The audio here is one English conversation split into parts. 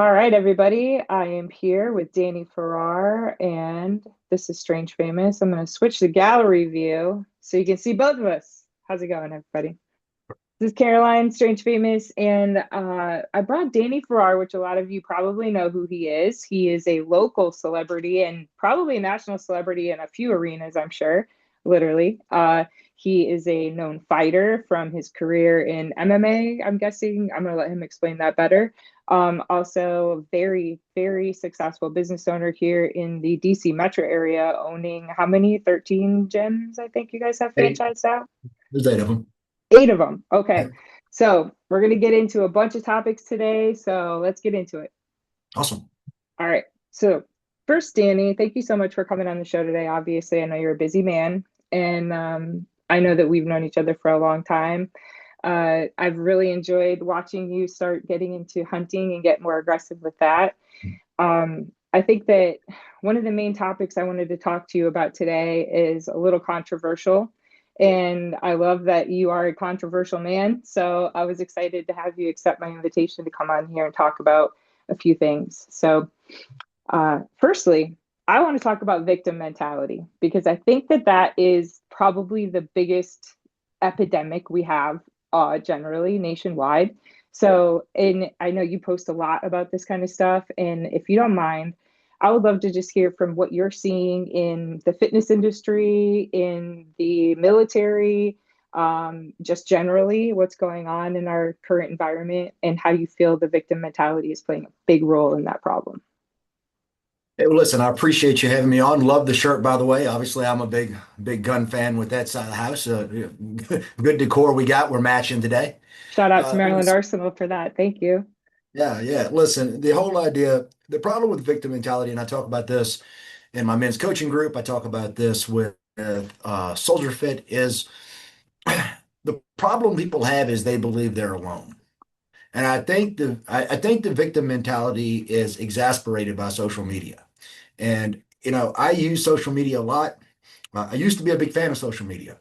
All right, everybody. I am here with Danny Farrar, and this is Strange Famous. I'm going to switch the gallery view so you can see both of us. How's it going, everybody? This is Caroline, Strange Famous, and I brought Danny Farrar, which a lot of you probably know who he is. He is a local celebrity and probably a national celebrity in a few arenas, I'm sure, literally. He is a known fighter from his career in MMA, I'm guessing. I'm going to let him explain that better. Also, very, very successful business owner here in the DC metro area, owning how many? 13 gyms, I think you guys have Eight. franchised out? There's eight of them. Eight of them. Okay. Yeah. So we're going to get into a bunch of topics today. So let's get into it. Awesome. All right. So, first, Danny, thank you so much for coming on the show today. Obviously, I know you're a busy man, and I know that we've known each other for a long time. I've really enjoyed watching you start getting into hunting and get more aggressive with that. I think that one of the main topics I wanted to talk to you about today is a little controversial. And I love that you are a controversial man. So I was excited to have you accept my invitation to come on here and talk about a few things. So, firstly, I want to talk about victim mentality because I think that that is probably the biggest epidemic we have generally nationwide. So, and I know you post a lot about this kind of stuff. And if you don't mind, I would love to just hear from what you're seeing in the fitness industry, in the military, just generally what's going on in our current environment, and how you feel the victim mentality is playing a big role in that problem. Hey, well, listen, I appreciate you having me on. Love the shirt, by the way. Obviously, I'm a big gun fan with that side of the house. Yeah, good decor we got. We're matching today. Shout out to Maryland Listen, Arsenal for that. Thank you. yeah. Listen, the whole idea, the problem with victim mentality, and I talk about this in my men's coaching group. I talk about this with SoldierFit is the problem people have is they believe they're alone. And I think the victim mentality is exasperated by social media. And I use social media a lot. I used to be a big fan of social media.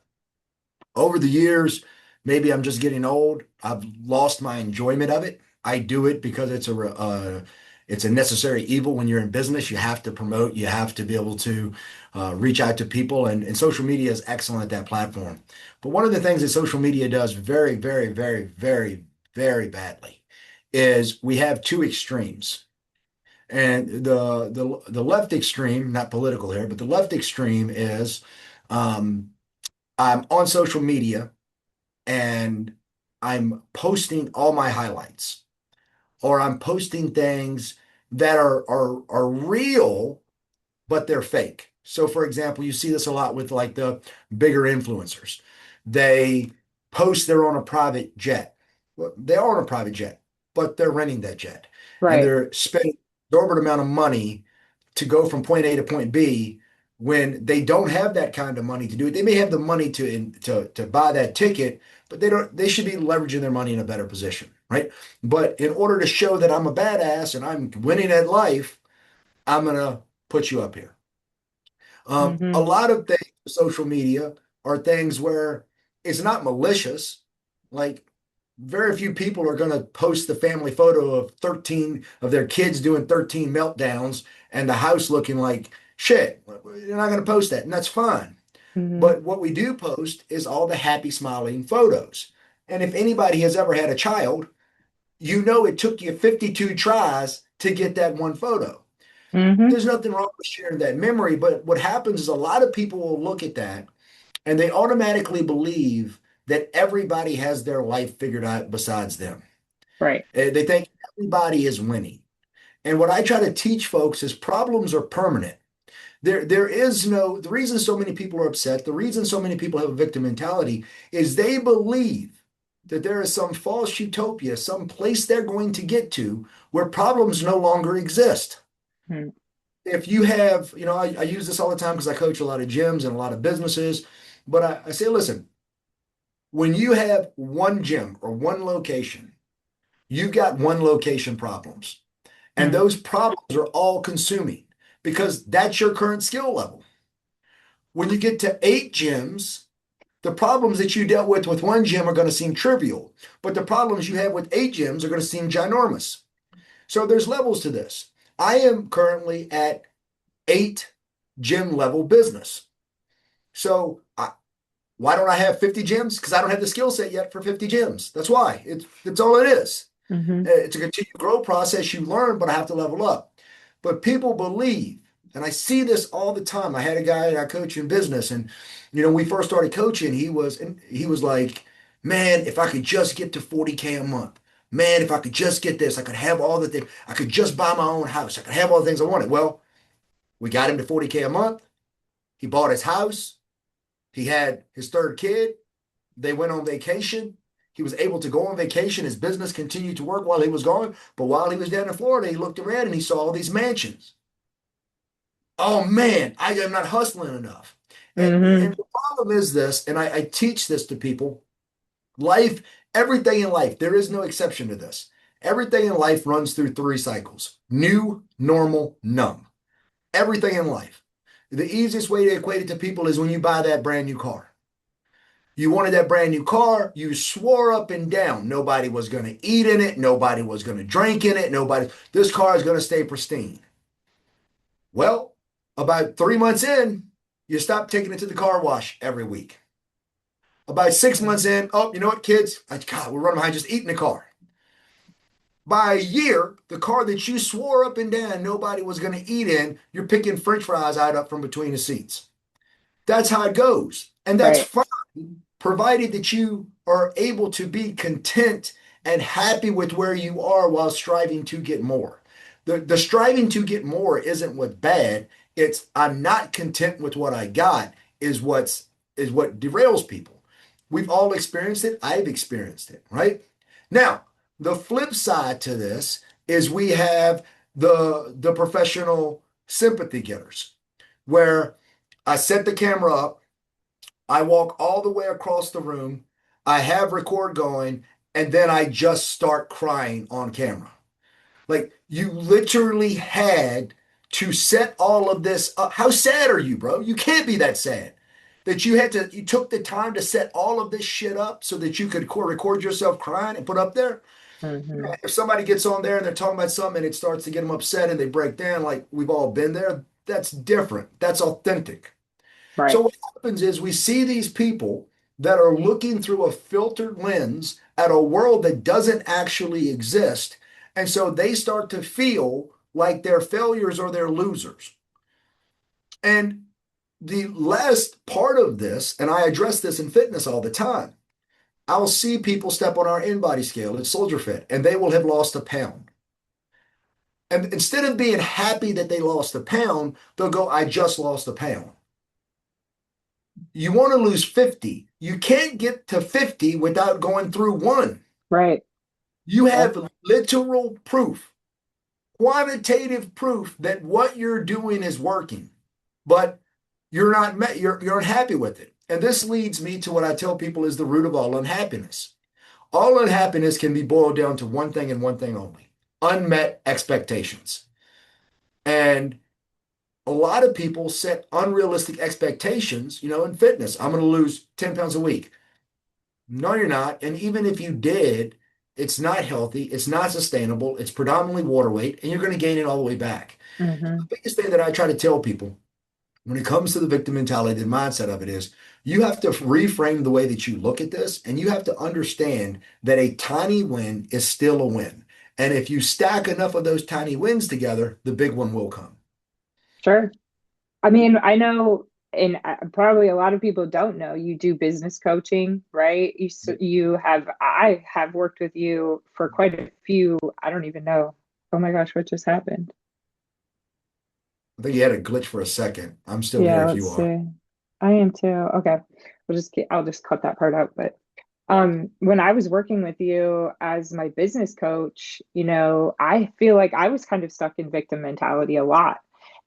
Over the years, maybe I'm just getting old. I've lost my enjoyment of it. I do it because it's a necessary evil when you're in business. You have to promote. You have to be able to reach out to people, and social media is excellent at that platform. But one of the things that social media does very, very, very, very, very badly is we have two extremes. And the left extreme, not political here, but the left extreme is um, I'm on social media and I'm posting all my highlights, or I'm posting things that are real, but they're fake. So, for example, you see this a lot with like the bigger influencers. They post they're on a private jet. Well, they are on a private jet, but they're renting that jet, and Right. they're spending an exorbitant amount of money to go from point A to point B when they don't have that kind of money to do it. They may have the money to buy that ticket, but they don't. They should be leveraging their money in a better position, right? But in order to show that I'm a badass and I'm winning at life, I'm gonna put you up here. A Hmm. lot of things, social media, are things where it's not malicious. Like very few people are going to post the family photo of 13 of their kids doing 13 meltdowns and the house looking like shit. You're not going to post that, and that's fine. Hmm. But what we do post is all the happy, smiling photos. And if anybody has ever had a child, you know it took you 52 tries to get that one photo. Hmm. There's nothing wrong with sharing that memory, but what happens is a lot of people will look at that and they automatically believe that everybody has their life figured out besides them. Right. They think everybody is winning. And what I try to teach folks is problems are permanent. There is no, the reason so many people are upset, the reason so many people have a victim mentality is they believe that there is some false utopia, some place they're going to get to where problems no longer exist. Mm. If you have, I use this all the time because I coach a lot of gyms and a lot of businesses, but I say, listen, when you have one gym or one location, you've got one location problems. And Mm. those problems are all consuming because that's your current skill level. When you get to eight gyms, the problems that you dealt with one gym are going to seem trivial, but the problems you have with eight gyms are going to seem ginormous. So there's levels to this. I am currently at 8 gym level business. So why don't I have 50 gyms? Because I don't have the skill set yet for 50 gyms. That's why. It's all it is. Hmm. It's a continued growth process. You learn, but I have to level up. But people believe, and I see this all the time. I had a guy that I coach in business, and when we first started coaching, he was like, "Man, if I could just get to 40K a month, man, if I could just get this, I could have all the things. I could just buy my own house. I could have all the things I wanted." Well, we got him to 40K a month. He bought his house. He had his third kid. They went on vacation. He was able to go on vacation. His business continued to work while he was gone. But while he was down in Florida, he looked around and he saw all these mansions. Oh man, I am not hustling enough. And Hmm. the problem is this, and I teach this to people, life, everything in life, there is no exception to this. Everything in life runs through 3 cycles: new, normal, numb. Everything in life. The easiest way to equate it to people is when you buy that brand new car. You wanted that brand new car. You swore up and down nobody was going to eat in it. Nobody was going to drink in it. This car is going to stay pristine. Well, about 3 months in, you stop taking it to the car wash every week. About 6 months in, oh, you know what, kids? God, we're running behind just eating the car. By a year, the car that you swore up and down nobody was going to eat in, you're picking French fries out up from between the seats. That's how it goes. And that's Right. fine, provided that you are able to be content and happy with where you are while striving to get more. The striving to get more isn't what's bad. It's I'm not content with what I got is what derails people. We've all experienced it. I've experienced it, right? Now, the flip side to this is we have the professional sympathy getters where I set the camera up, I walk all the way across the room, I have record going, and then I just start crying on camera. Like you literally had to set all of this up. How sad are you, bro? You can't be that sad. That you took the time to set all of this shit up so that you could record yourself crying and put up there. Hmm. If somebody gets on there and they're talking about something and it starts to get them upset and they break down, like we've all been there, that's different. That's authentic. Right. So what happens is we see these people that are looking through a filtered lens at a world that doesn't actually exist. And so they start to feel like they're failures or they're losers. And the last part of this, and I address this in fitness all the time, I'll see people step on our in-body scale at SoldierFit and they will have lost a pound. And instead of being happy that they lost a pound, they'll go, I just lost a pound. You want to lose 50. You can't get to 50 without going through one. Right. You Yep. have literal proof, quantitative proof that what you're doing is working, but you're unhappy with it. And this leads me to what I tell people is the root of all unhappiness. All unhappiness can be boiled down to one thing and one thing only: unmet expectations. And a lot of people set unrealistic expectations, in fitness. I'm going to lose 10 pounds a week. No, you're not. And even if you did, it's not healthy. It's not sustainable. It's predominantly water weight, and you're going to gain it all the way back. The Hmm. biggest thing that I try to tell people when it comes to the victim mentality, the mindset of it is you have to reframe the way that you look at this, and you have to understand that a tiny win is still a win. And if you stack enough of those tiny wins together, the big one will come. Sure. I mean, I know, and probably a lot of people don't know, you do business coaching, right? I have worked with you for quite a few, I don't even know. Oh my gosh, what just happened? I think you had a glitch for a second. I'm still here Yeah, if let's you are. see. I am too. Okay. I'll just cut that part out. But when I was working with you as my business coach, I feel like I was kind of stuck in victim mentality a lot.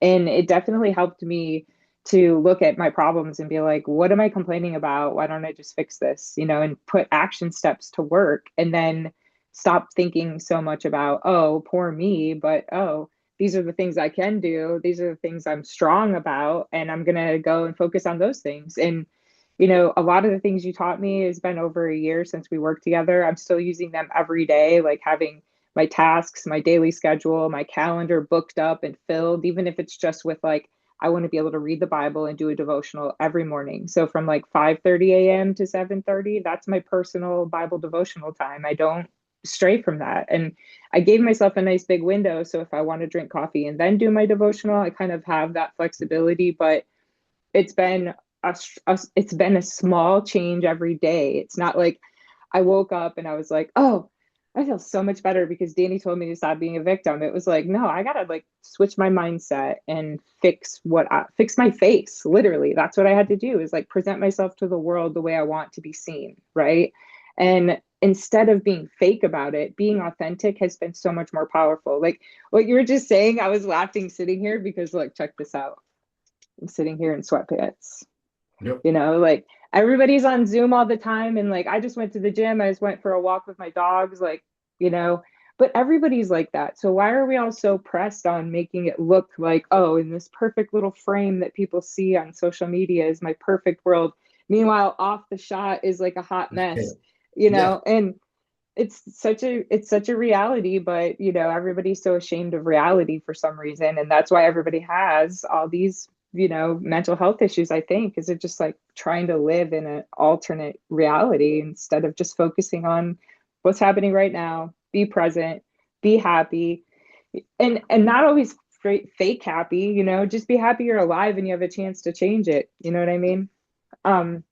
And it definitely helped me to look at my problems and be like, what am I complaining about? Why don't I just fix this? And put action steps to work and then stop thinking so much about, oh, poor me, but oh, these are the things I can do. These are the things I'm strong about, and I'm going to go and focus on those things. And a lot of the things you taught me has been over a year since we worked together. I'm still using them every day, like having my tasks, my daily schedule, my calendar booked up and filled, even if it's just with like, I want to be able to read the Bible and do a devotional every morning. So from like 5:30 a.m. to 7:30, that's my personal Bible devotional time. I don't stray from that. And I gave myself a nice big window. So if I want to drink coffee and then do my devotional, I kind of have that flexibility. But it's been it's been a small change every day. It's not like I woke up and I was like, oh, I feel so much better because Danny told me to stop being a victim. It was like, no, I gotta like switch my mindset and fix my face. Literally, that's what I had to do, is like present myself to the world the way I want to be seen, right? And instead of being fake about it, being authentic has been so much more powerful. Like what you were just saying, I was laughing sitting here because look, check this out. I'm sitting here in sweatpants. Yep. Like everybody's on Zoom all the time. And like I just went to the gym. I just went for a walk with my dogs, you know, but everybody's like that. So why are we all so pressed on making it look like, oh, in this perfect little frame that people see on social media is my perfect world. Meanwhile, off the shot is like a hot Yeah. mess, Yeah. and it's such a reality, but everybody's so ashamed of reality for some reason, and that's why everybody has all these mental health issues. I think is it just like trying to live in an alternate reality instead of just focusing on what's happening right now, be present, be happy, and not always fake happy, just be happy you're alive and you have a chance to change it, you know what I mean? um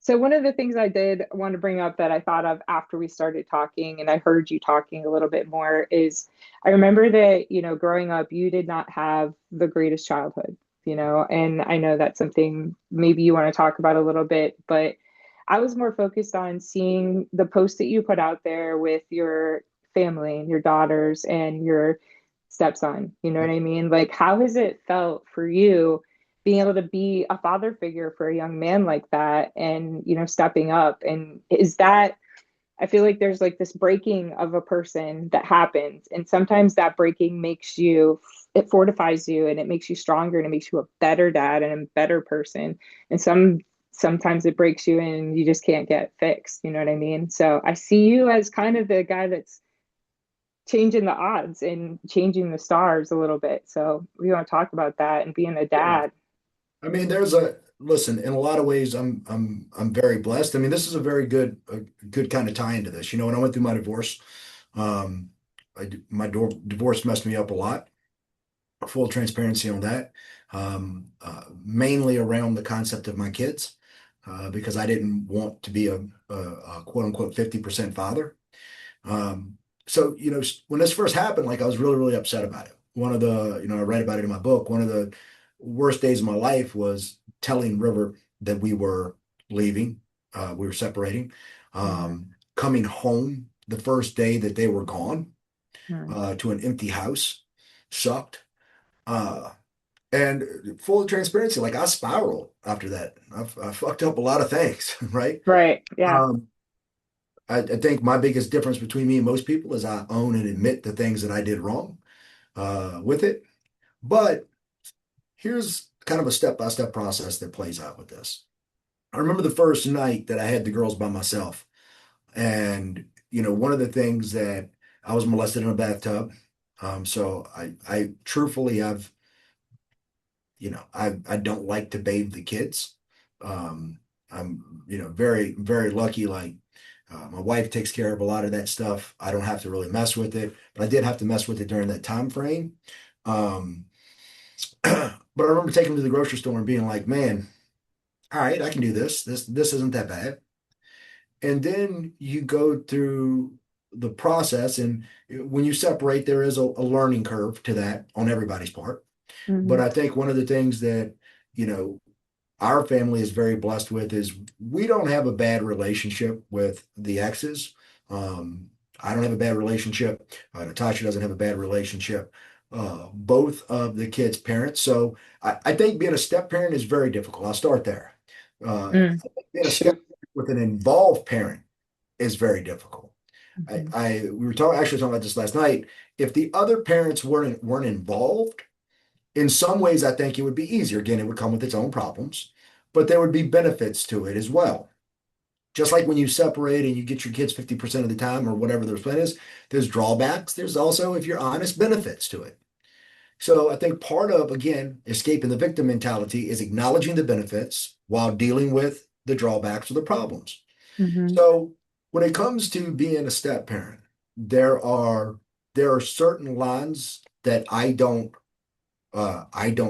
so one of the things I did want to bring up that I thought of after we started talking and I heard you talking a little bit more is I remember that, growing up, you did not have the greatest childhood, and I know that's something maybe you want to talk about a little bit, but I was more focused on seeing the posts that you put out there with your family and your daughters and your stepson. You know what I mean? Like, how has it felt for you being able to be a father figure for a young man like that and stepping up? And is that, I feel like there's like this breaking of a person that happens, and sometimes that breaking makes you, it fortifies you and it makes you stronger and it makes you a better dad and a better person. And sometimes it breaks you and you just can't get fixed, you know what I mean? So I see you as kind of the guy that's changing the odds and changing the stars a little bit. So we want to talk about that and being a Yeah. dad. I mean, listen, in a lot of ways, I'm very blessed. I mean, this is a good kind of tie into this. When I went through my divorce, um, divorce messed me up a lot. Full transparency on that. Mainly around the concept of my kids, because I didn't want to be a quote unquote 50% father. Um, so, when this first happened, like I was really, really upset about it. One of the, I read about it in my book. One of the worst days of my life was telling River that we were leaving, we were separating, Mhm. coming home the first day that they were gone, Mhm. to an empty house sucked. Uh, and full transparency, like I spiraled after that. I fucked up a lot of things, right? Right. Yeah. Um, I think my biggest difference between me and most people is I own and admit the things that I did wrong, with it. But here's kind of a step-by-step process that plays out with this. I remember the first night that I had the girls by myself. And, one of the things that I was molested in a bathtub. So I truthfully, I don't like to bathe the kids. I'm, very, very lucky. Like, my wife takes care of a lot of that stuff. I don't have to really mess with it, but I did have to mess with it during that time frame. Um, but I remember taking them to the grocery store and being like, man, all right, I can do this. This isn't that bad. And then you go through the process, and when you separate, there is a learning curve to that on everybody's part. But Hmm. I think one of the things that, you know, our family is very blessed with is we don't have a bad relationship with the exes. I don't have a bad relationship. Natasha doesn't have a bad relationship. Both of the kids' parents. So I think being a step parent is very difficult. I'll start there. Mm. Being a step Shoot. parent with an involved parent is very difficult. Mhm. We were talking about this last night. If the other parents weren't involved, in some ways, I think it would be easier. Again, it would come with its own problems, but there would be benefits to it as well. Just like when you separate and you get your kids 50% of the time or whatever their plan is, there's drawbacks. There's also, if you're honest, benefits to it. So I think part of, again, escaping the victim mentality is acknowledging the benefits while dealing with the drawbacks or the problems. Hmm. So when it comes to being a step parent, there are there are certain lines that I don't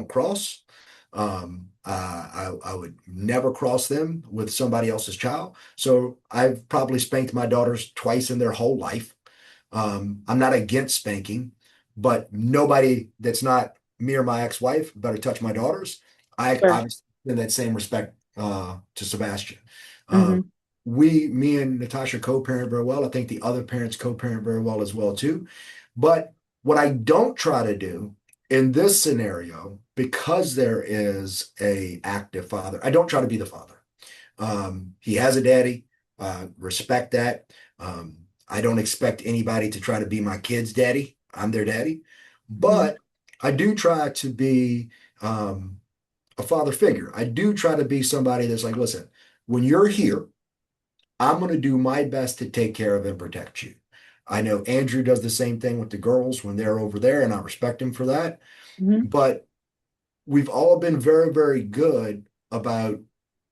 cross. I would never cross them with somebody else's child. So I've probably spanked my daughters twice in their whole life. I'm not against spanking, but nobody that's not me or my ex-wife better touch my daughters. I Sure. obviously in that same respect to Sebastian. Um, Hmm. me and Natasha co-parent very well. I think the other parents co-parent very well as well too. But what I don't try to do in this scenario, because there is a active father, I don't try to be the father. He has a daddy. Respect that. I don't expect anybody to try to be my kid's daddy. I'm their daddy. Hmm. But I do try to be a father figure. I do try to be somebody that's like, listen, when you're here, I'm going to do my best to take care of and protect you. I know Andrew does the same thing with the girls when they're over there, and I respect him for that. Hmm. But we've all been very, very good about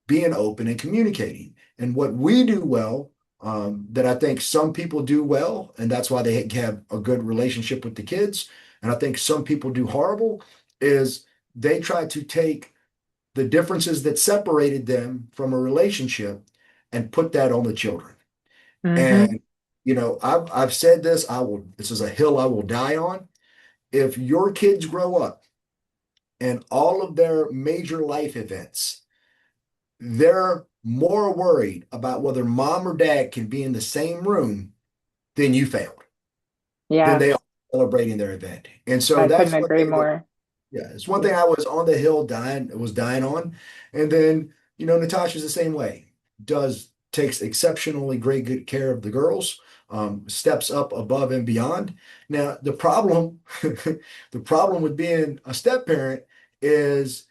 being open and communicating. And what we do well, that I think some people do well, and that's why they have a good relationship with the kids, and I think some people do horrible, is they try to take the differences that separated them from a relationship and put that on the children. Hmm. And I've said this, this is a hill I will die on. If your kids grow up and all of their major life events, they're more worried about whether mom or dad can be in the same room than you failed, than Yeah, they are celebrating their event. And so I that's couldn't one agree thing that, more. yeah, it's one Yeah. thing I was on the hill dying on. And then, Natasha's the same way, takes exceptionally great good care of the girls, steps up above and beyond. Now, the problem with being a step parent is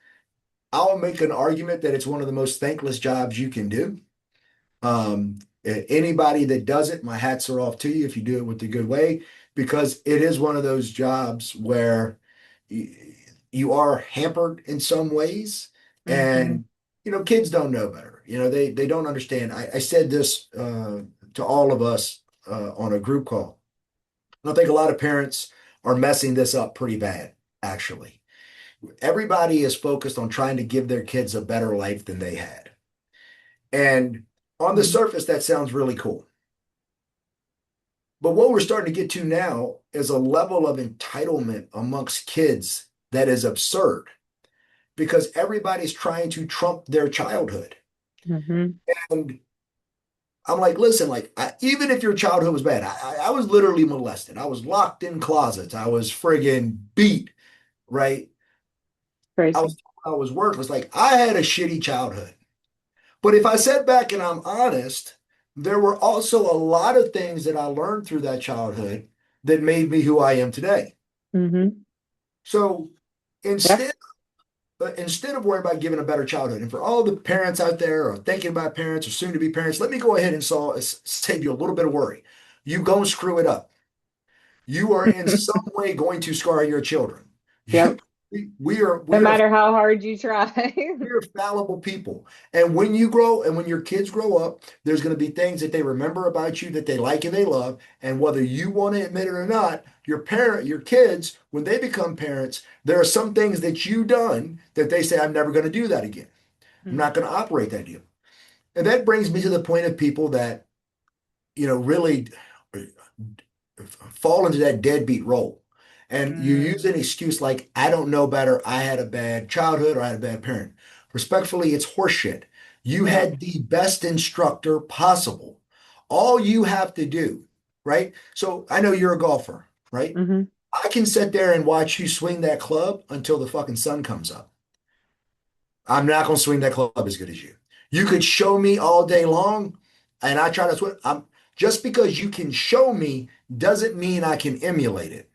I'll make an argument that it's one of the most thankless jobs you can do. Anybody that does it, my hats are off to you if you do it with the good way, because it is one of those jobs where y- you are hampered in some ways, Hmm. and kids don't know better. They don't understand. I said this to all of us on a group call. I think a lot of parents are messing this up pretty bad, actually. Everybody is focused on trying to give their kids a better life than they had. And on the Hmm. surface, that sounds really cool. But what we're starting to get to now is a level of entitlement amongst kids that is absurd because everybody's trying to trump their childhood. Hmm. And I'm like, listen, like, even if your childhood was bad, I was literally molested. I was locked in closets. I was friggin' beat, right? Crazy. I was worthless. Like, I had a shitty childhood. But if I sat back and I'm honest, there were also a lot of things that I learned through that childhood that made me who I am today. Hmm. So Yeah. instead of worrying about giving a better childhood, and for all the parents out there or thinking about parents or soon to be parents, let me go ahead and save you a little bit of worry. You go and screw it up. You are in some way going to scar your children. You, Yep. No we are matter how hard you try. we're fallible people. And when your kids grow up, there's going to be things that they remember about you that they like and they love. And whether you want to admit it or not, your kids, when they become parents, there are some things that you've done that they say, I'm never going to do that again. I'm not going to operate that deal. And that brings me to the point of people that, really fall into that deadbeat role. And you use Mm. an excuse like, I don't know better. I had a bad childhood or I had a bad parent. Respectfully, it's horseshit. You Yeah. had the best instructor possible. All you have to do, right? So I know you're a golfer, right? Hmm. I can sit there and watch you swing that club until the fucking sun comes up. I'm not going to swing that club as good as you. You could show me all day long, and I try to swing. Just because you can show me doesn't mean I can emulate it.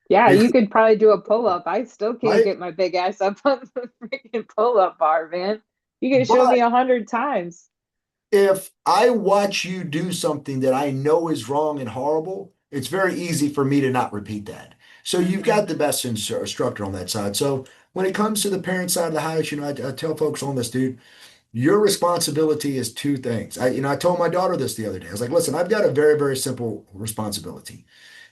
Yeah, you Because, could probably do a pull-up. I still can't right? get my big ass up on the freaking pull-up bar, man. You can show me But 100 times. if I watch you do something that I know is wrong and horrible, it's very easy for me to not repeat that. So you've Hmm. got the best instructor on that side. So when it comes to the parent side of the house, I tell folks on this, dude, your responsibility is two things. I told my daughter this the other day. I was like, listen, I've got a very, very simple responsibility.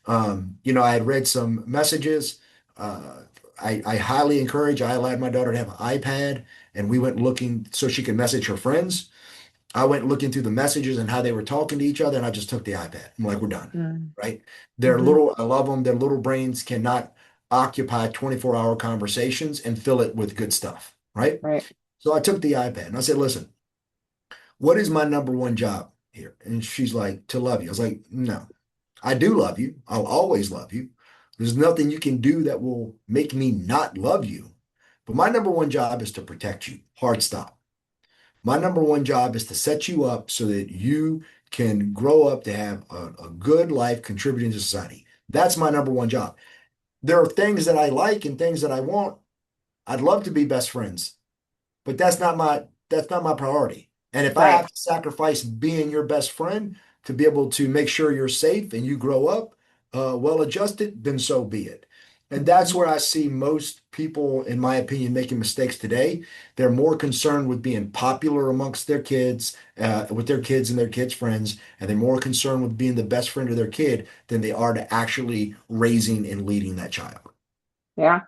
I had read some messages. Uh, I highly encourage, I allowed my daughter to have an iPad and we went looking so she could message her friends. I went looking through the messages and how they were talking to each other, and I just took the iPad. I'm like, we're done, right? They're Hmm. little, I love them. Their little brains cannot occupy 24-hour conversations and fill it with good stuff, right? Right. So I took the iPad and I said, listen, what is my number one job here? And she's like, to love you. I was like, no, I do love you. I'll always love you. There's nothing you can do that will make me not love you. But my number one job is to protect you. Hard stop. My number one job is to set you up so that you can grow up to have a good life contributing to society. That's my number one job. There are things that I like and things that I want. I'd love to be best friends, but that's not my priority. And if I Right. have to sacrifice being your best friend to be able to make sure you're safe and you grow up well adjusted, then so be it. And that's Hmm. where I see most people, in my opinion, making mistakes today. They're more concerned with being popular amongst their kids, with their kids and their kids' friends, and they're more concerned with being the best friend of their kid than they are to actually raising and leading that child. Yeah.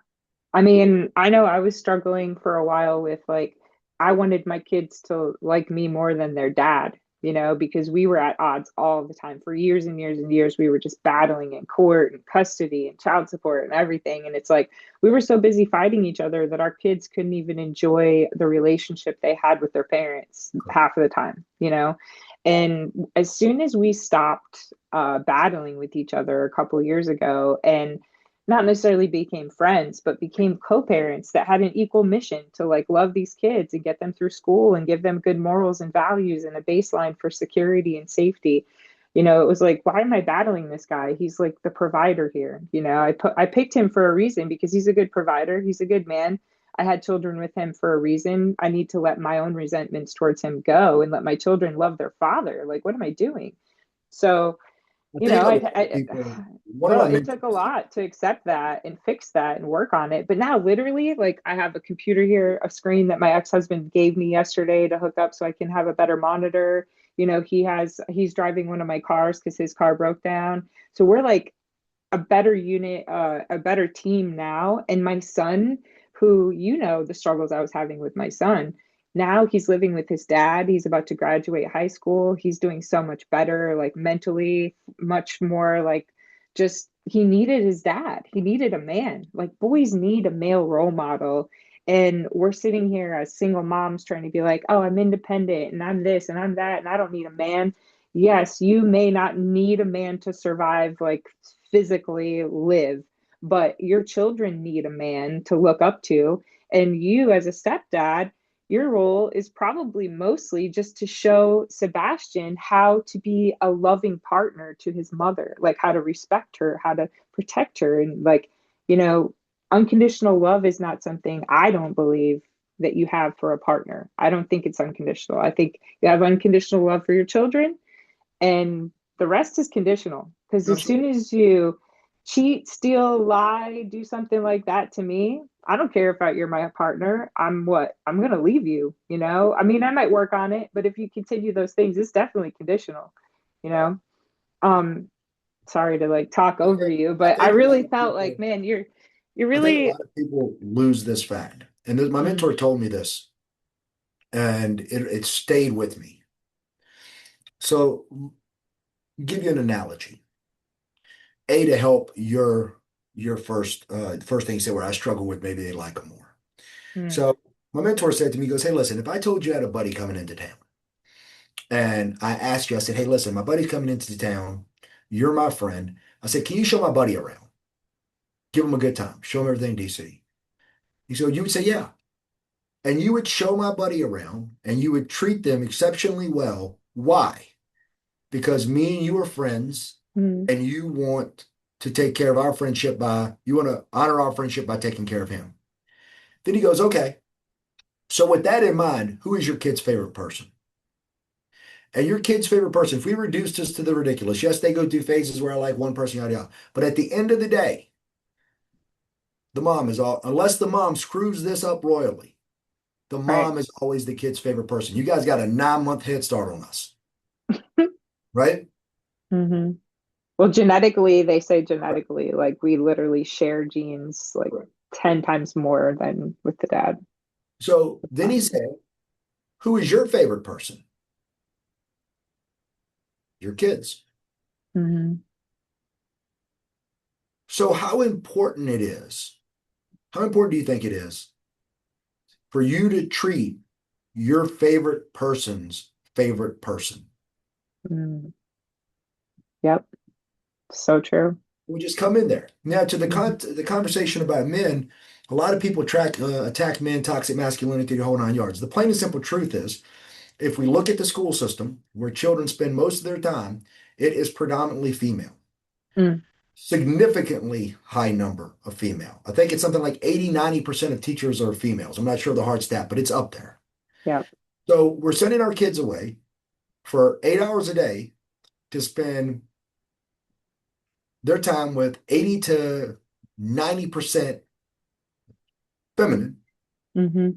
I mean, I know I was struggling for a while with like, I wanted my kids to like me more than their dad, because we were at odds all the time for years and years and years. We were just battling in court and custody and child support and everything. And it's like we were so busy fighting each other that our kids couldn't even enjoy the relationship they had with their parents half of the time. And as soon as we stopped battling with each other a couple of years ago and not necessarily became friends, but became co-parents that had an equal mission to like love these kids and get them through school and give them good morals and values and a baseline for security and safety. It was like, why am I battling this guy? He's like the provider here. I picked him for a reason because he's a good provider. He's a good man. I had children with him for a reason. I need to let my own resentments towards him go and let my children love their father. Like, what am I doing? So I you think know, a I, lot of I, people, one of well, my it took a mentors, lot to accept that and fix that and work on it. But now, literally, like I have a computer here, a screen that my ex-husband gave me yesterday to hook up so I can have a better monitor. He's driving one of my cars because his car broke down. So we're like a better unit, a better team now. And my son, who the struggles I was having with my son, now he's living with his dad. He's about to graduate high school. He's doing so much better, like mentally, much more like just he needed his dad. He needed a man. Like boys need a male role model. And we're sitting here as single moms trying to be like, oh, I'm independent and I'm this and I'm that and I don't need a man. Yes, you may not need a man to survive, like physically live, but your children need a man to look up to. And you, as a stepdad, your role is probably mostly just to show Sebastian how to be a loving partner to his mother, like how to respect her, how to protect her. And, like, you know, unconditional love is not something I don't believe that you have for a partner. I don't think it's unconditional. I think you have unconditional love for your children and the rest is conditional because as soon absolutely. as you cheat, steal, lie, do something like that to me, I don't care if you're my partner. I'm gonna leave you. I mean, I might work on it, but if you continue those things, it's definitely conditional you know um Sorry to like talk I over think you, I but I think a lot really of felt like, people man, you're I think a really. lot of people lose this fact. And my Mm, mentor told me this, and it stayed with me. So, give you an analogy. To help your first thing you said where I struggle with maybe they like them more. mm, So my mentor said to me, he goes, hey, listen, if I told you I had a buddy coming into town and I asked you, I said, hey, listen, my buddy's coming into town, you're my friend. I said, can you show my buddy around? Give him a good time, show him everything in DC. He said, you would say, yeah. And you would show my buddy around and you would treat them exceptionally well. Why? Because me and you are friends mm, and you want to take care of our friendship you want to honor our friendship by taking care of him. Then he goes, okay. So with that in mind, who is your kid's favorite person? And your kid's favorite person, if we reduce this to the ridiculous, yes, they go through phases where I like one person, yada yada. But at the end of the day, the mom is all, unless the mom screws this up royally, the Right. mom is always the kid's favorite person. You guys got a 9 month head start on us, right? hmm Well, genetically, they say Right. genetically, like we literally share genes like Right. 10 times more than with the dad. So then he Mom. said, who is your favorite person? Your kids. hmm So how important do you think it is for you to treat your favorite person's favorite person? mm Yep. So true. We just come in there. Now to hmm the conversation about men, a lot of people attack men, toxic masculinity, the whole 9 yards. The plain and simple truth is, if we look at the school system where children spend most of their time, it is predominantly female. Mm. Significantly high number of female. I think it's something like 80, 90% of teachers are females. I'm not sure the hard stat, but it's up there. Yep. So we're sending our kids away for 8 hours a day to spend their time with 80 to 90% feminine. hmm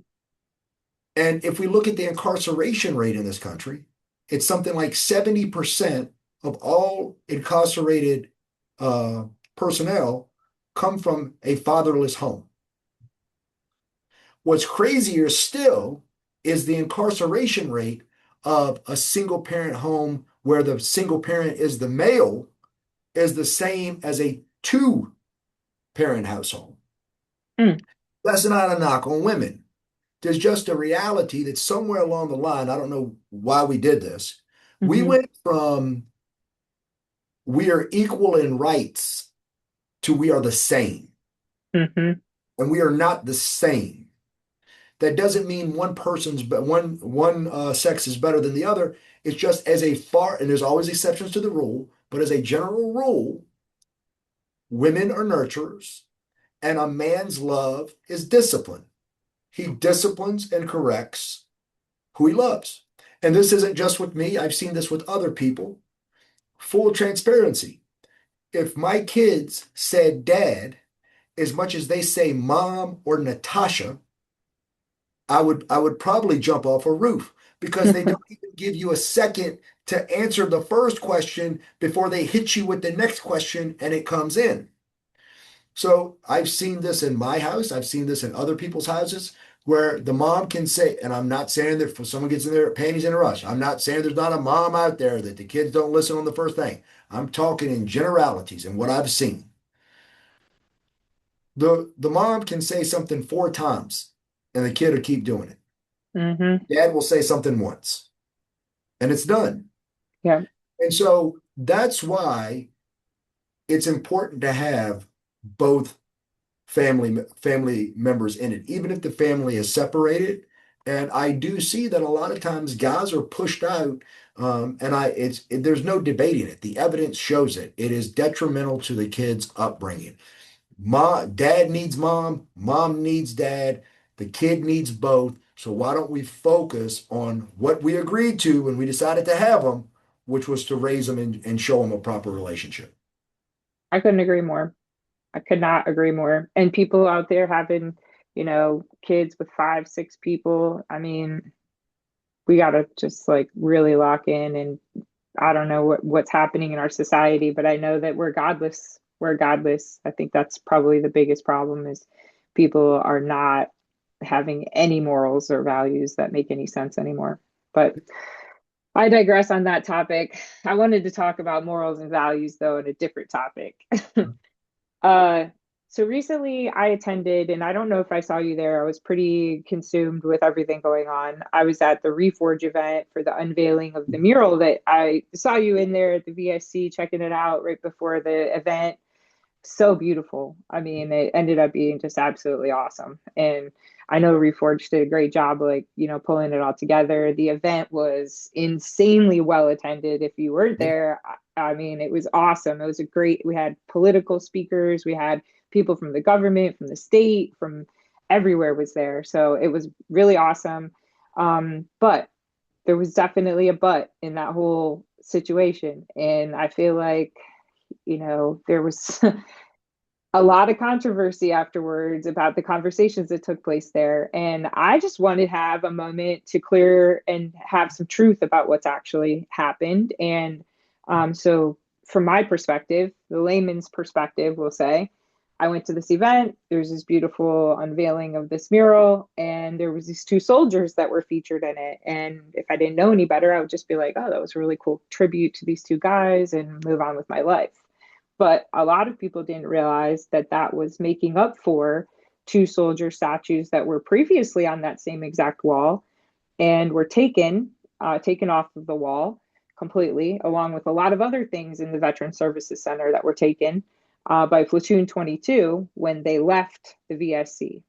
And if we look at the incarceration rate in this country, it's something like 70% of all incarcerated uh, personnel come from a fatherless home. What's crazier still is the incarceration rate of a single parent home where the single parent is the male is the same as a two parent household. Mm. That's not a knock on women. There's just a reality that somewhere along the line, I don't know why we did this. We hmm went from we are equal in rights to we are the same, hmm and we are not the same. That doesn't mean one person's but one sex is better than the other. It's just as a far and there's always exceptions to the rule, but as a general rule, women are nurturers, and a man's love is discipline. He disciplines and corrects who he loves. And this isn't just with me, I've seen this with other people. Full transparency. If my kids said dad as much as they say mom or Natasha, I would probably jump off a roof because they don't even give you a second to answer the first question before they hit you with the next question and it comes in. So I've seen this in my house. I've seen this in other people's houses where the mom can say, and I'm not saying that if someone gets in their panties in a rush, I'm not saying there's not a mom out there that the kids don't listen on the first thing. I'm talking in generalities and what I've seen. The mom can say something 4 times and the kid will keep doing it. hmm Dad will say something once and it's done. Yeah. And so that's why it's important to have both family members in it, even if the family is separated. And I do see that a lot of times guys are pushed out, and there's no debating it. The evidence shows it. It is detrimental to the kid's upbringing. Dad needs mom, mom needs dad, the kid needs both. So why don't we focus on what we agreed to when we decided to have them, which was to raise them and show them a proper relationship. I couldn't agree more. I could not agree more. And people out there having, kids with five, six people. I mean, we got to just like really lock in. And I don't know what's happening in our society, but I know that we're godless. We're godless. I think that's probably the biggest problem is people are not having any morals or values that make any sense anymore. But I digress on that topic. I wanted to talk about morals and values though in a different topic. Uh, so recently I attended, and I don't know if I saw you there. I was pretty consumed with everything going on. I was at the Reforge event for the unveiling of the mural that I saw you in there at the VSC checking it out right before the event. So beautiful. I mean, it ended up being just absolutely awesome. And I know Reforge did a great job, like, pulling it all together. The event was insanely well attended. If you weren't there, I mean, it was awesome. It was we had political speakers, we had people from the government, from the state, from everywhere was there. So it was really awesome. But there was definitely a but in that whole situation. And I feel like, there was a lot of controversy afterwards about the conversations that took place there. And I just wanted to have a moment to clear and have some truth about what's actually happened. And so, from my perspective, the layman's perspective, we'll say, I went to this event. There's this beautiful unveiling of this mural, and there was these two soldiers that were featured in it. And if I didn't know any better, I would just be like, "Oh, that was a really cool tribute to these two guys," and move on with my life. But a lot of people didn't realize that that was making up for two soldier statues that were previously on that same exact wall and were taken off of the wall completely, along with a lot of other things in the Veteran Services Center that were taken by Platoon 22 when they left the VSC.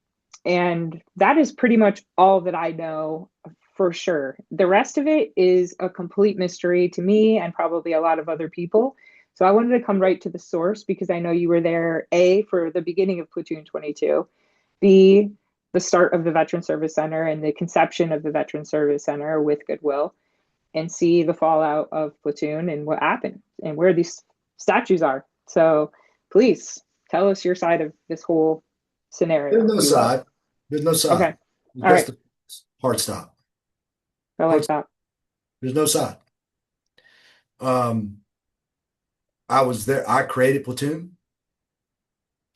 And that is pretty much all that I know for sure. The rest of it is a complete mystery to me and probably a lot of other people. So I wanted to come right to the source because I know you were there, A, for the beginning of Platoon 22, B, the start of the Veteran Service Center and the conception of the Veteran Service Center with Goodwill, and see the fallout of Platoon and what happened and where these statues are. So please tell us your side of this whole There's scenario, no if you will. side. There's no Okay. side. All Just right. the hard stop. I Hard like stop. that. There's no side. Um, I was there. I created Platoon.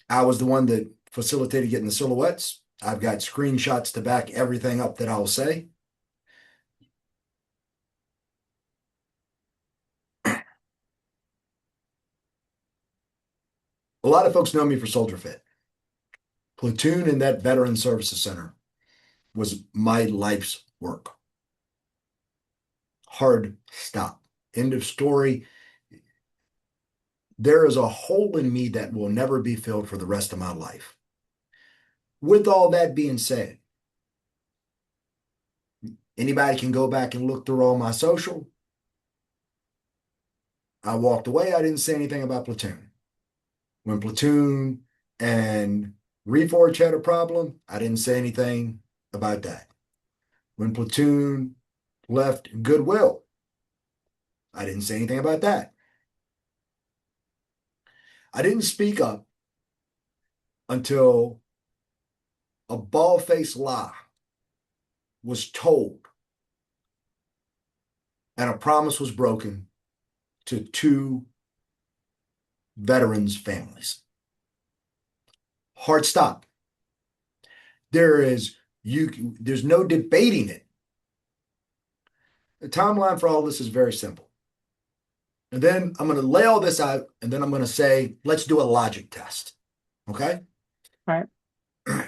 I was the one that facilitated getting the silhouettes. I've got screenshots to back everything up that I'll say. A lot of folks know me for SoldierFit. Platoon and that Veteran Services Center was my life's work. Hard stop. End of story. There is a hole in me that will never be filled for the rest of my life. With all that being said, anybody can go back and look through all my social. I walked away. I didn't say anything about Platoon. When Platoon and Reforge had a problem, I didn't say anything about that. When Platoon left Goodwill, I didn't say anything about that. I didn't speak up until a bald-faced lie was told and a promise was broken to two veterans' families. Hard stop. There's no debating it. The timeline for all this is very simple. And then I'm going to lay all this out, and then I'm going to say, let's do a logic test. Okay? All right.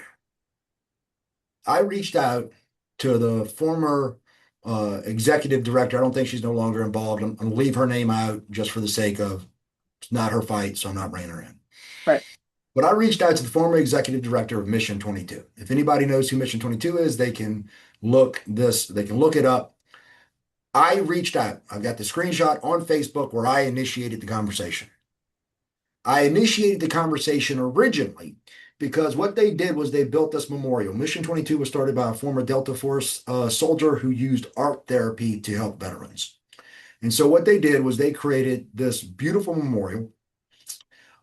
I reached out to the former executive director. I don't think she's no longer involved. I'm going to leave her name out just for the sake of it's not her fight, so I'm not bringing her in. Right. But I reached out to the former executive director of Mission 22. If anybody knows who Mission 22 is, they can look it up. I reached out. I've got the screenshot on Facebook where I initiated the conversation. I initiated the conversation originally because what they did was they built this memorial. Mission 22 was started by a former Delta Force soldier who used art therapy to help veterans. And so what they did was they created this beautiful memorial.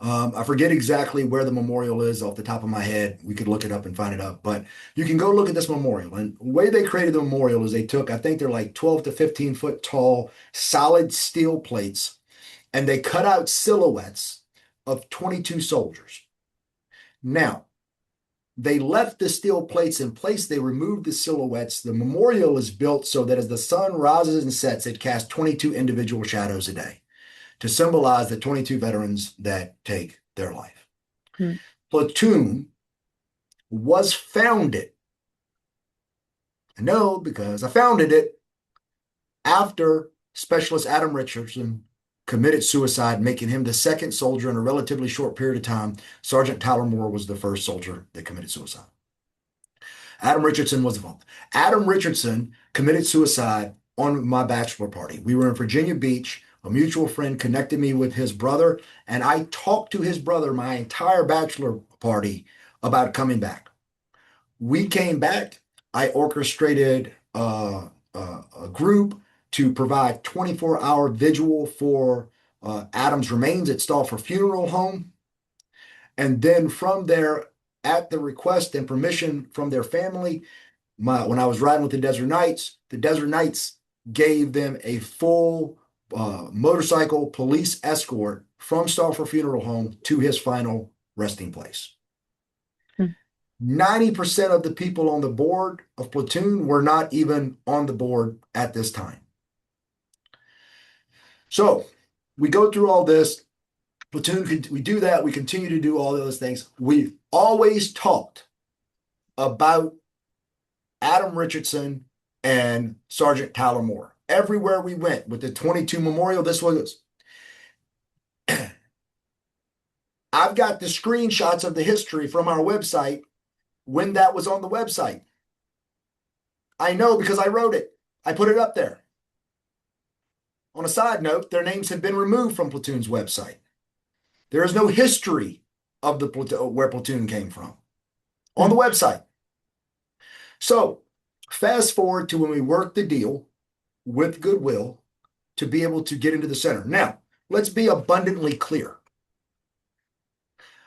I forget exactly where the memorial is off the top of my head. We could look it up and find it up, but you can go look at this memorial. And the way they created the memorial is they took, I think they're like 12 to 15 foot tall, solid steel plates, and they cut out silhouettes of 22 soldiers. Now, they left the steel plates in place. They removed the silhouettes. The memorial is built so that as the sun rises and sets, it casts 22 individual shadows a day to symbolize the 22 veterans that take their life. Hmm. Platoon was founded. I know because I founded it after Specialist Adam Richardson committed suicide, making him the second soldier in a relatively short period of time. Sergeant Tyler Moore was the first soldier that committed suicide. Adam Richardson was involved. Adam Richardson committed suicide on my bachelor party. We were in Virginia Beach. A mutual friend connected me with his brother, and I talked to his brother my entire bachelor party about coming back. We came back. I orchestrated a group to provide 24-hour vigil for Adam's remains at Stauffer Funeral Home. And then from there, at the request and permission from their family, when I was riding with the Desert Knights gave them a full motorcycle police escort from Stauffer Funeral Home to his final resting place. Hmm. 90% of the people on the board of Platoon were not even on the board at this time. So we go through all this. Platoon, we do that. We continue to do all those things. We've always talked about Adam Richardson and Sergeant Tyler Moore. Everywhere we went with the 22 Memorial, this was. I've got the screenshots of the history from our website when that was on the website. I know because I wrote it. I put it up there. On a side note, their names have been removed from Platoon's website. There is no history of the where Platoon came from on the website. So fast forward to when we worked the deal with Goodwill to be able to get into the center. Now, let's be abundantly clear.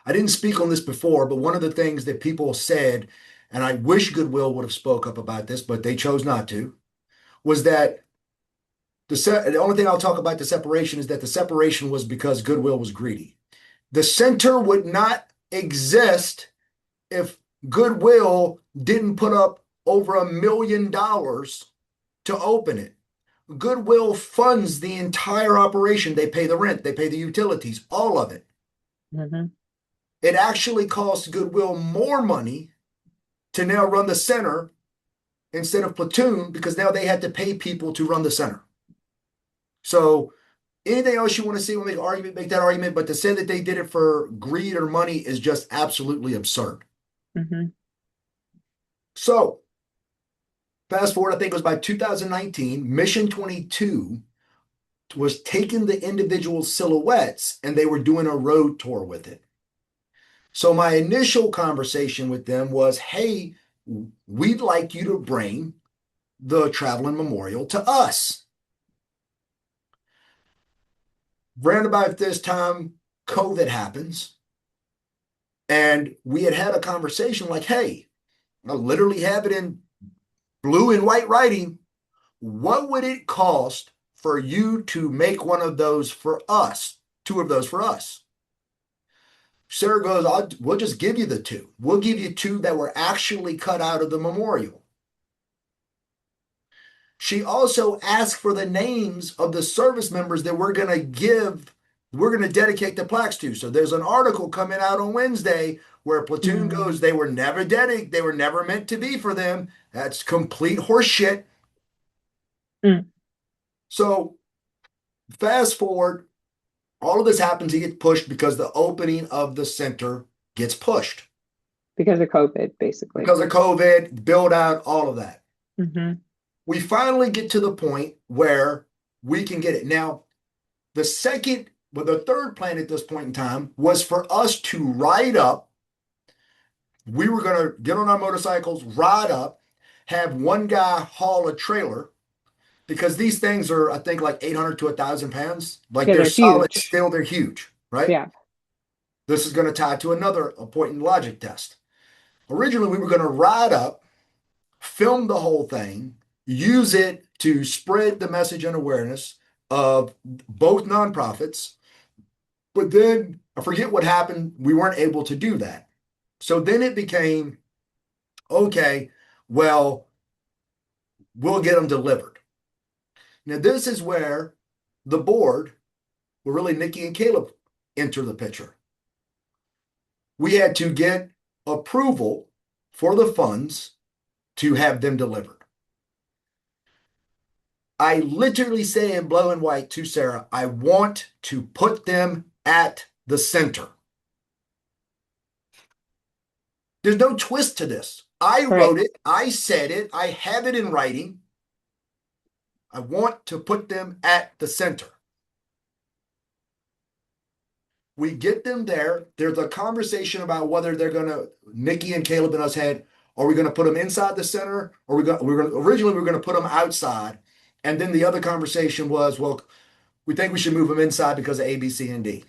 I didn't speak on this before, but one of the things that people said, and I wish Goodwill would have spoke up about this, but they chose not to, was that the only thing I'll talk about the separation is that the separation was because Goodwill was greedy. The center would not exist if Goodwill didn't put up over $1 million to open it. Goodwill funds the entire operation. They pay the rent, they pay the utilities, all of it. Mm-hmm. It actually costs Goodwill more money to now run the center instead of Platoon because now they had to pay people to run the center. So anything else you want to see, we'll make that argument, but to say that they did it for greed or money is just absolutely absurd. Mm-hmm. So fast forward, I think it was by 2019, Mission 22 was taking the individual silhouettes and they were doing a road tour with it. So my initial conversation with them was, hey, we'd like you to bring the traveling memorial to us. Round about this time, COVID happens. And we had a conversation like, hey, I literally have it in blue and white writing. What would it cost for you to make one of those for us, two of those for us? Sarah goes, we'll just give you the two. We'll give you two that were actually cut out of the memorial. She also asked for the names of the service members that we're going to dedicate the plaques to. So there's an article coming out on Wednesday where Platoon goes, they were never dedicated, they were never meant to be for them. That's complete horseshit. Mm. So fast forward, all of this happens, he gets pushed because the opening of the center gets pushed. Because of COVID, basically. Because of COVID, build out, all of that. Mm-hmm. We finally get to the point where we can get it. Now, the third plan at this point in time was for us to ride up. We were going to get on our motorcycles, ride up, have one guy haul a trailer because these things are, I think, like 800 to 1,000 pounds. Like Yeah, they're they're solid huge. still, they're huge, right? Yeah. This is going to tie to another point in logic test. Originally, we were going to ride up, film the whole thing, use it to spread the message and awareness of both nonprofits. But then I forget what happened. We weren't able to do that. So then it became, okay, well, we'll get them delivered. Now, this is where the board, where really Nikki and Caleb enter the picture. We had to get approval for the funds to have them delivered. I literally say in blue and white to Sarah, I want to put them at the center. There's no twist to this. I wrote it. I said it. I have it in writing. I want to put them at the center. We get them there. There's a conversation about whether they're going to, Nikki and Caleb and us had, Are we going to put them inside the center? Or we're going to originally we were going to put them outside, and then the other conversation was, well, we think we should move them inside because of A, B, C, and D.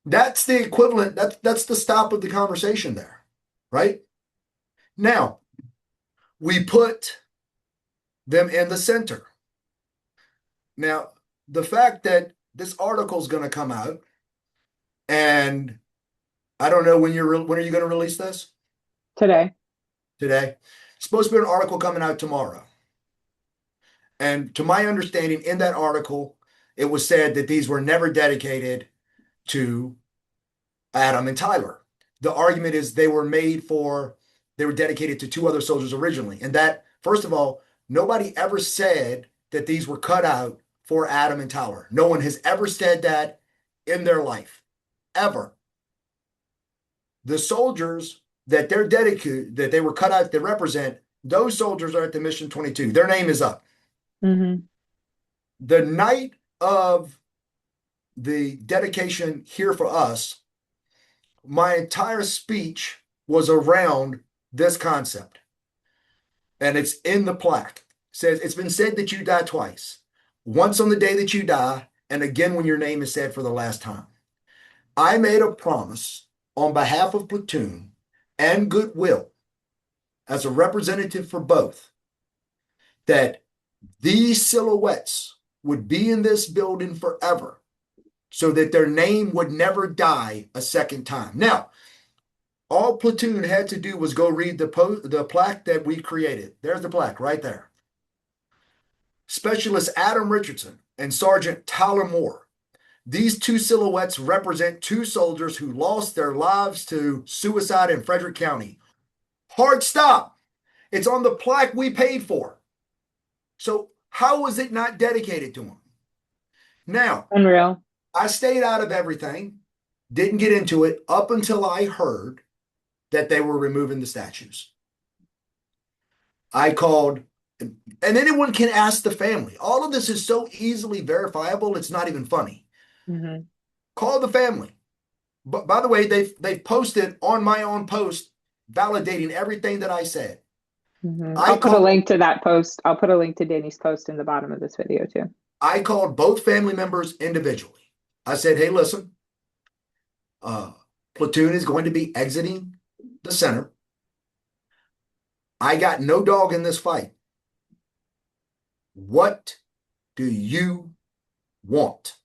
That's the equivalent. That's the stop of the conversation there, right? Now we put them in the center. Now the fact that this article is going to come out, and I don't know when are you going to release this? Today. Today. It's supposed to be an article coming out tomorrow. And to my understanding, in that article, it was said that these were never dedicated to Adam and Tyler. The argument is they were dedicated to two other soldiers originally. And that, first of all, nobody ever said that these were cut out for Adam and Tyler. No one has ever said that in their life, ever. The soldiers that they're dedicated, that they were cut out, that represent, those soldiers are at the Mission 22. Their name is up. Mm-hmm. The night of the dedication here for us, my entire speech was around this concept. And it's in the plaque. It says, it's been said that you die twice. Once on the day that you die, and again when your name is said for the last time. I made a promise on behalf of Platoon and Goodwill, as a representative for both, that these silhouettes would be in this building forever so that their name would never die a second time. Now, all Platoon had to do was go read the plaque that we created. There's the plaque right there. Specialist Adam Richardson and Sergeant Tyler Moore. These two silhouettes represent two soldiers who lost their lives to suicide in Frederick County. Hard stop. It's on the plaque we paid for. So how was it not dedicated to them? Now, Unreal. I stayed out of everything, didn't get into it up until I heard that they were removing the statues. I called, and anyone can ask the family. All of this is so easily verifiable, it's not even funny. Mm-hmm. Call the family. But by the way, they've posted on my own post validating everything that I said. Mm-hmm. I I'll put a called link to that post. I'll put a link to Danny's post in the bottom of this video too. I called both family members individually. I said, hey, listen, Platoon is going to be exiting the center. I got no dog in this fight. What do you want?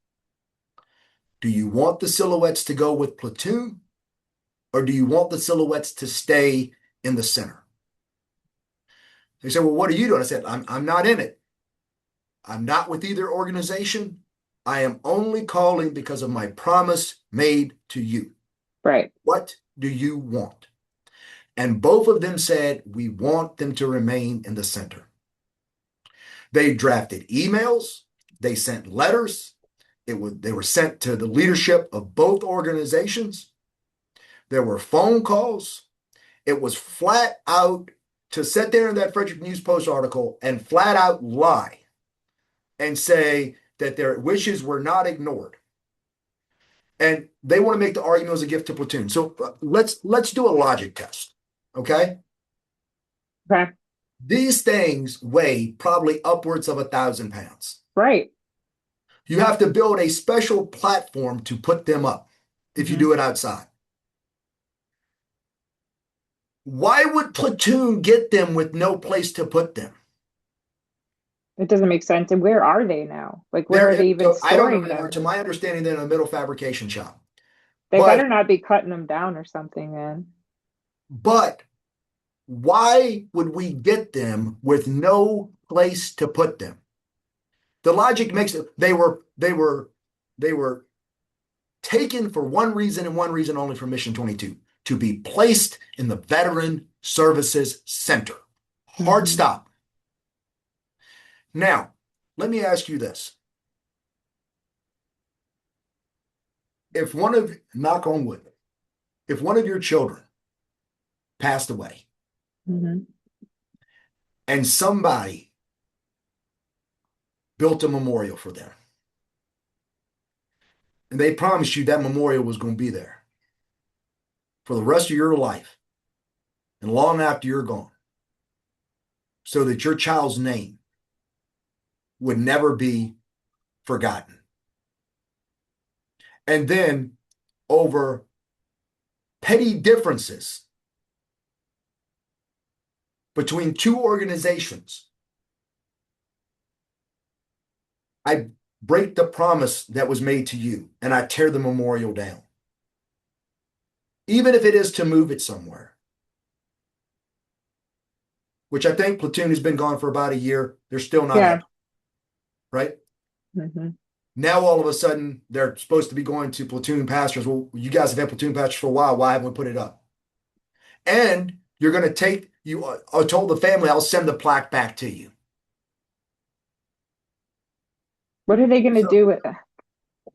Do you want the silhouettes to go with Platoon, or do you want the silhouettes to stay in the center? They said, well, what are you doing? I said, I'm not in it. I'm not with either organization. I am only calling because of my promise made to you. Right. What do you want? And both of them said, we want them to remain in the center. They drafted emails. They sent letters. They were sent to the leadership of both organizations. There were phone calls. It was flat out to sit there in that Frederick News Post article and flat out lie and say that their wishes were not ignored. And they want to make the argument as a gift to Platoon. So let's do a logic test, okay? Okay. These things weigh probably upwards of 1,000 pounds. Right. You have to build a special platform to put them up if you do it outside. Why would Platoon get them with no place to put them? It doesn't make sense. And where are they now? Like, where are they even I don't storing know. them? To my understanding, they're in a metal fabrication shop. They But better not be cutting them down or something, man. but why would we get them with no place to put them? The logic makes it they were taken for one reason and one reason only for Mission 22, to be placed in the Veteran Services Center. Hard stop. Now, let me ask you this. If knock on wood, if one of your children passed away and somebody built a memorial for them, and they promised you that memorial was going to be there for the rest of your life, and long after you're gone, so that your child's name would never be forgotten. And then over petty differences between two organizations, I break the promise that was made to you and I tear the memorial down, even if it is to move it somewhere, which I think Platoon has been gone for about a year. They're still not Yeah. happy, right? Hmm. Now all of a sudden they're supposed to be going to platoon pastures. Well, you guys have had platoon pastures for a while. Why haven't we put it up? And you're going to take you. I told the family I'll send the plaque back to you. What are they going to So, do with it?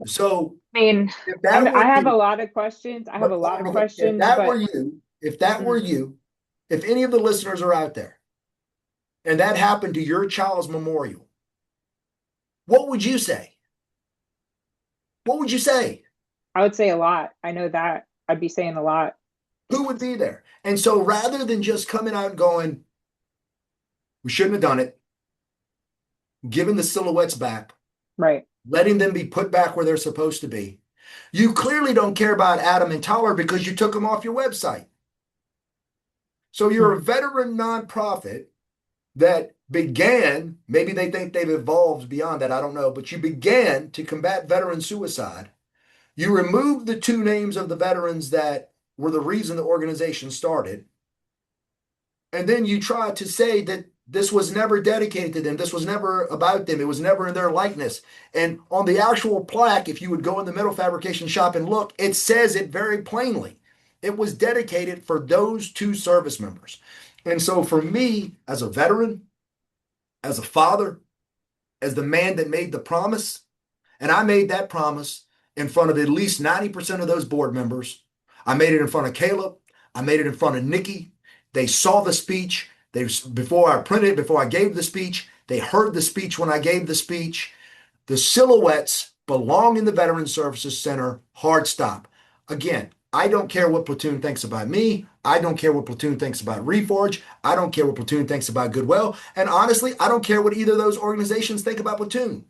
so I mean, if that I were have a you, lot of questions. I have but a lot hold of on, if questions, that were but you, if that were mhm, you, if any of the listeners are out there and that happened to your child's memorial, what would you say? What would you say? I would say a lot. I know that I'd be saying a lot. Who would be there? And so rather than just coming out and going, we shouldn't have done it, giving the silhouettes back, Right. letting them be put back where they're supposed to be. You clearly don't care about Adam and Tyler because you took them off your website. So you're Hmm. a veteran nonprofit that began, maybe they think they've evolved beyond that, I don't know, but you began to combat veteran suicide. You removed the two names of the veterans that were the reason the organization started. And then you try to say that this was never dedicated to them. This was never about them. It was never in their likeness. And on the actual plaque, if you would go in the metal fabrication shop and look, it says it very plainly. It was dedicated for those two service members. And so for me, as a veteran, as a father, as the man that made the promise, and I made that promise in front of at least 90% of those board members. I made it in front of Caleb. I made it in front of Nikki. They saw the speech. They before I printed it, before I gave the speech, they heard the speech when I gave the speech. The silhouettes belong in the Veterans Services Center. Hard stop. Again, I don't care what Platoon thinks about me. I don't care what Platoon thinks about Reforge. I don't care what Platoon thinks about Goodwill. And honestly, I don't care what either of those organizations think about Platoon.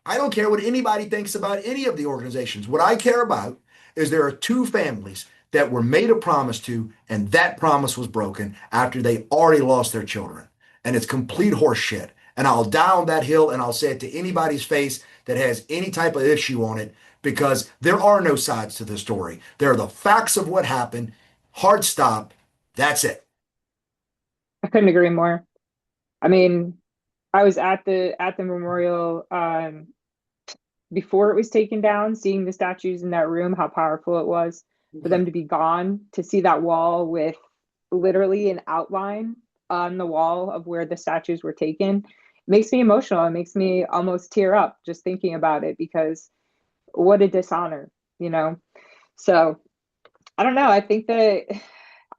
I don't care what anybody thinks about any of the organizations. What I care about is there are two families that were made a promise to, and that promise was broken after they already lost their children. And it's complete horseshit. And I'll die on that hill and I'll say it to anybody's face that has any type of issue on it because there are no sides to the story. There are the facts of what happened. Hard stop. That's it. I couldn't agree more. I mean, I was at the memorial before it was taken down, seeing the statues in that room, how powerful it was for them to be gone, to see that wall with literally an outline on the wall of where the statues were taken makes me emotional. It makes me almost tear up just thinking about it because what a dishonor, you know? So I don't know. I think that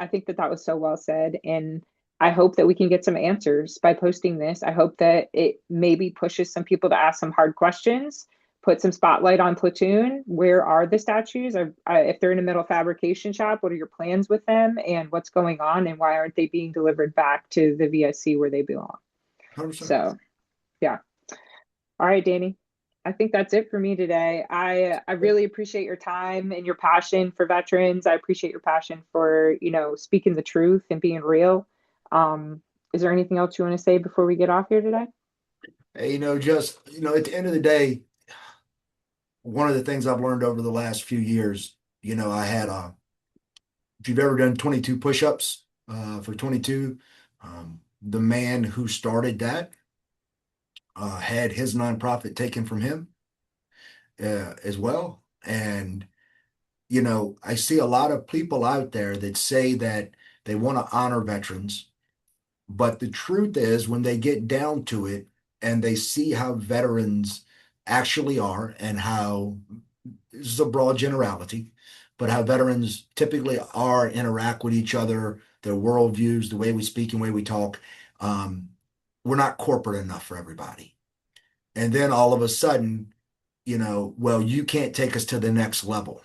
that was so well said, and I hope that we can get some answers by posting this. I hope that it maybe pushes some people to ask some hard questions, put some spotlight on Platoon. Where are the statues? If they're in a metal fabrication shop, what are your plans with them, and what's going on, and why aren't they being delivered back to the VSC where they belong? 100%. So, yeah. All right, Danny. I think that's it for me today. I really appreciate your time and your passion for veterans. I appreciate your passion for, speaking the truth and being real. Is there anything else you want to say before we get off here today? Hey, just, at the end of the day, one of the things I've learned over the last few years, I had if you've ever done 22 push-ups for 22, the man who started that had his nonprofit taken from him as well. And, I see a lot of people out there that say that they want to honor veterans, but the truth is when they get down to it and they see how veterans actually are and how this is a broad generality, but how veterans typically are interact with each other, their worldviews, the way we speak and way we talk. Um, we're not corporate enough for everybody. And then all of a sudden, well, you can't take us to the next level,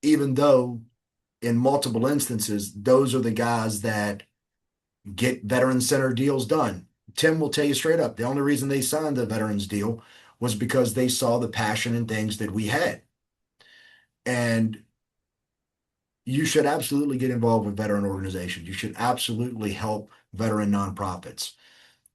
even though in multiple instances, those are the guys that get veteran center deals done. Tim will tell you straight up, the only reason they signed the veterans deal was because they saw the passion and things that we had. And you should absolutely get involved with veteran organizations. You should absolutely help veteran nonprofits.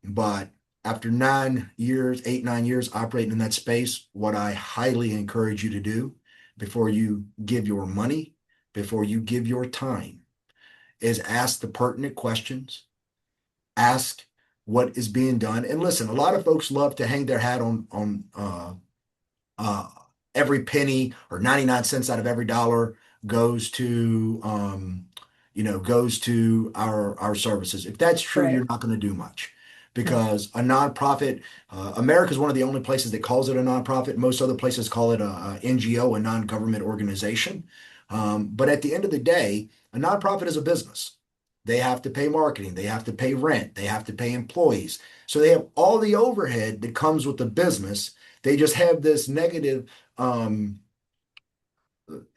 But after 9 years, 8, 9 years operating in that space, what I highly encourage you to do before you give your money, before you give your time, is ask the pertinent questions, ask what is being done. And listen, a lot of folks love to hang their hat on uh, every penny or 99 cents out of every dollar goes to goes to our services. If that's true, Right. you're not going to do much Right. because a nonprofit, America is one of the only places that calls it a nonprofit. Most other places call it a NGO, a non-government organization. But at the end of the day, a nonprofit is a business. They have to pay marketing, they have to pay rent, they have to pay employees. So they have all the overhead that comes with the business. They just have this negative um,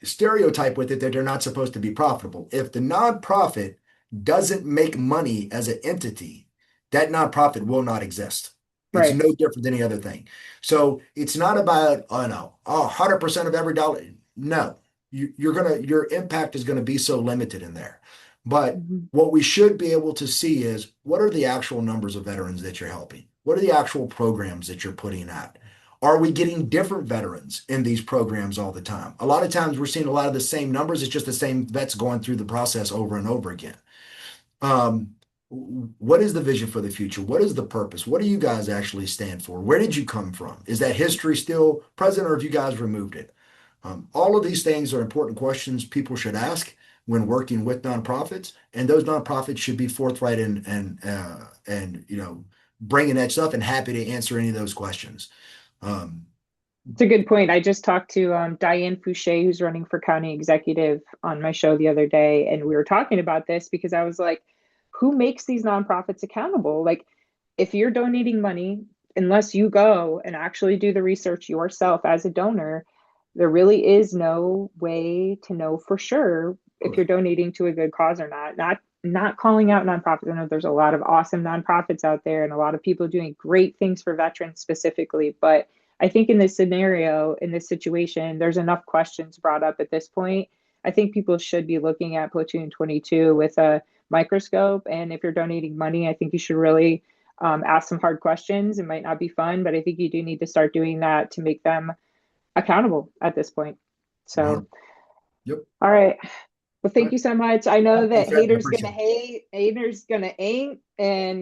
stereotype with it that they're not supposed to be profitable. If the nonprofit doesn't make money as an entity, that nonprofit will not exist. It's Right. no different than any other thing. So it's not about, oh no, 100% of every dollar. No, your impact is gonna be so limited in there. But Mhm. what we should be able to see is what are the actual numbers of veterans that you're helping? What are the actual programs that you're putting out? Are we getting different veterans in these programs all the time? A lot of times we're seeing a lot of the same numbers. It's just the same vets going through the process over and over again. Um, what is the vision for the future? What is the purpose? What do you guys actually stand for? Where did you come from? Is that history still present or have you guys removed it? All of these things are important questions people should ask when working with nonprofits, and those nonprofits should be forthright and bringing that stuff and happy to answer any of those questions. Um, It's a good point. I just talked to Diane Fouché, who's running for county executive on my show the other day, and we were talking about this because I was like, who makes these nonprofits accountable? Like, if you're donating money, unless you go and actually do the research yourself as a donor, there really is no way to know for sure if you're Correct. donating to a good cause or not. Not calling out nonprofits. I know there's a lot of awesome nonprofits out there and a lot of people doing great things for veterans specifically, but I think in this scenario, in this situation, there's enough questions brought up at this point. I think people should be looking at Platoon 22 with a microscope. And if you're donating money, I think you should really ask some hard questions. It might not be fun, but I think you do need to start doing that to make them accountable at this point. So, 100. Yep. all right. Well, All thank right. you so much. I know that Thanks, Ed. I haters gonna appreciate it. hate, haters gonna ain't, and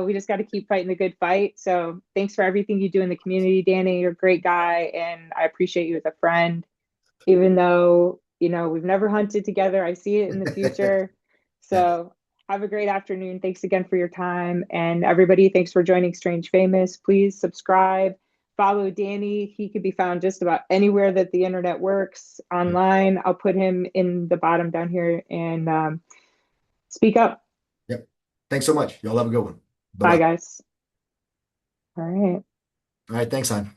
we just got to keep fighting the good fight. So thanks for everything you do in the community, Danny. You're a great guy, and I appreciate you as a friend. Even though we've never hunted together, I see it in the future. Yeah. So have a great afternoon. Thanks again for your time, and everybody, thanks for joining Strange Famous. Please subscribe. Follow Danny. He could be found just about anywhere that the internet works Yep. online. I'll put him in the bottom down here and speak up. Yep. Thanks so much. Y'all have a good one. Bye, Bye-bye. guys. All right. All right. Thanks, Simon.